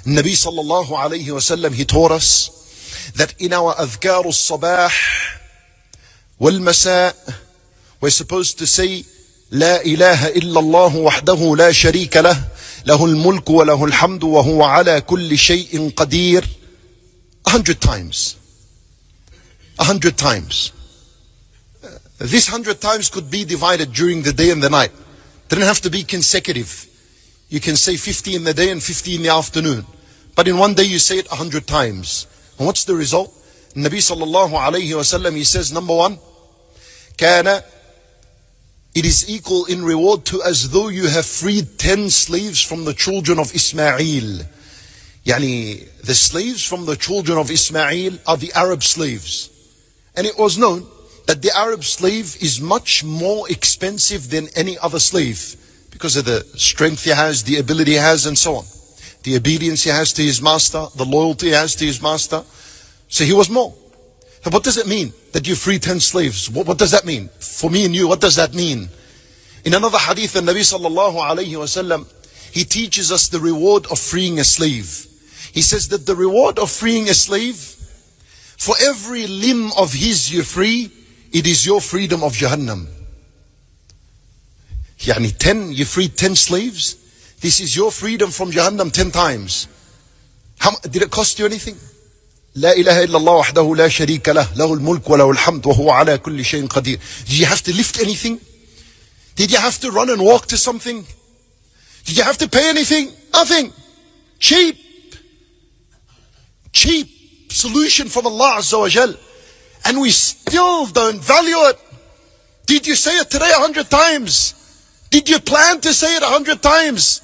Nabi sallallahu alayhi wasallam, he taught us that in our adhkar al-sabah wal-masa, we're supposed to say, La ilaha illallah wahdahu la sharika lah, lahu-l-mulk wa lahu-l-hamd wa huwa ala kulli shai'in qadir, 100 times. 100 times. This 100 times could be divided during the day and the night. It doesn't have to be consecutive. You can say 50 in the day and 50 in the afternoon. But in one day you say it 100 times. And what's the result? Nabi sallallahu alayhi wa sallam, he says, number one, Kana, it is equal in reward to as though you have freed 10 slaves from the children of Ismail. Yani, the slaves from the children of Ismail are the Arab slaves. And it was known that the Arab slave is much more expensive than any other slave, because of the strength he has, the ability he has, and so on. The obedience he has to his master, the loyalty he has to his master. So he was more. But what does it mean that you free 10 slaves? What does that mean? For me and you, what does that mean? In another hadith, the Nabi sallallahu alayhi wa sallam, he teaches us the reward of freeing a slave. He says that the reward of freeing a slave, for every limb of his you free, it is your freedom of Jahannam. Yani 10, you freed 10 slaves. This is your freedom from Jahannam 10 times. Did it cost you anything? La ilaha illallah wahdahu la sharika lah, lahu-l-mulk wa lahu-l-hamd wa huwa ala kulli shai'in qadir. Did you have to lift anything? Did you have to run and walk to something? Did you have to pay anything? Nothing. Cheap solution from Allah Azza wa Jal. And we still don't value it. Did you say it today 100 times? Did you plan to say it 100 times?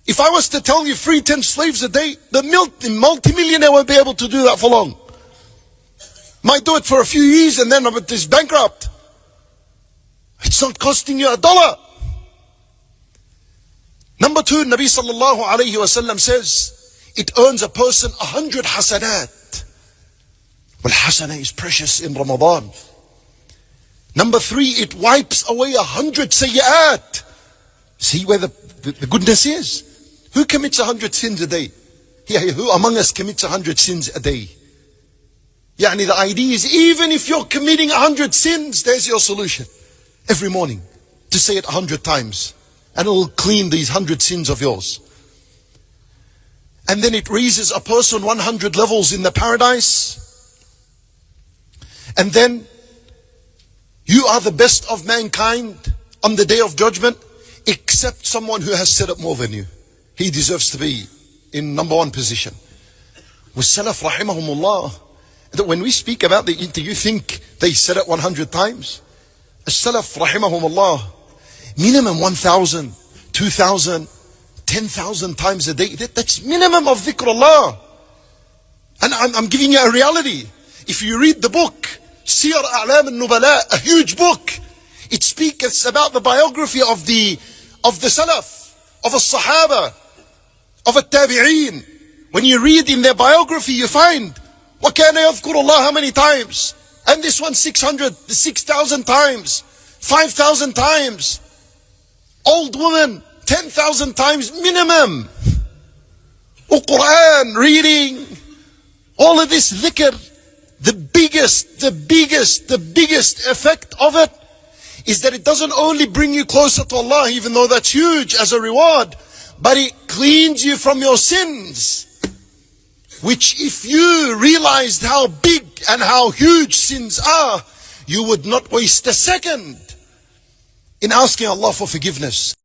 If I was to tell you free 10 slaves a day, the multi-millionaire won't be able to do that for long. Might do it for a few years and then it's bankrupt. It's not costing you $1. Number two, Nabi sallallahu alayhi wa sallam says, it earns a person 100 hasanat. Well, hasanah is precious in Ramadan. Number three, it wipes away 100 sayyat. See where the goodness is? Who commits 100 sins a day? Yeah, who among us commits 100 sins a day? Yani the idea is, even if you're committing 100 sins, there's your solution. Every morning, to say it 100 times. And it'll clean these 100 sins of yours. And then it raises a person 100 levels in the paradise. And then you are the best of mankind on the day of judgment, except someone who has said it more than you. He deserves to be in number one position. وسلم rahimahumullah. That when we speak about the, do you think they said it 100 times? As-salaf rahimahumullah, minimum 1,000, 2,000, 10,000 times a day. That's minimum of dhikrullah. And I'm giving you a reality. If you read the book, Siyar A'lam al-Nubala, a huge book, it speaks about the biography of the Salaf, of the Sahaba, of the Tabi'een. When you read in their biography, you find, وَكَانَ يَذْكُرُ اللَّهَ how many times? And this one 6,000 times, 5,000 times. Old woman, 10,000 times minimum. Quran, reading, all of this dhikr. The biggest effect of it is that it doesn't only bring you closer to Allah, even though that's huge as a reward, but it cleans you from your sins. Which if you realized how big and how huge sins are, you would not waste a second in asking Allah for forgiveness.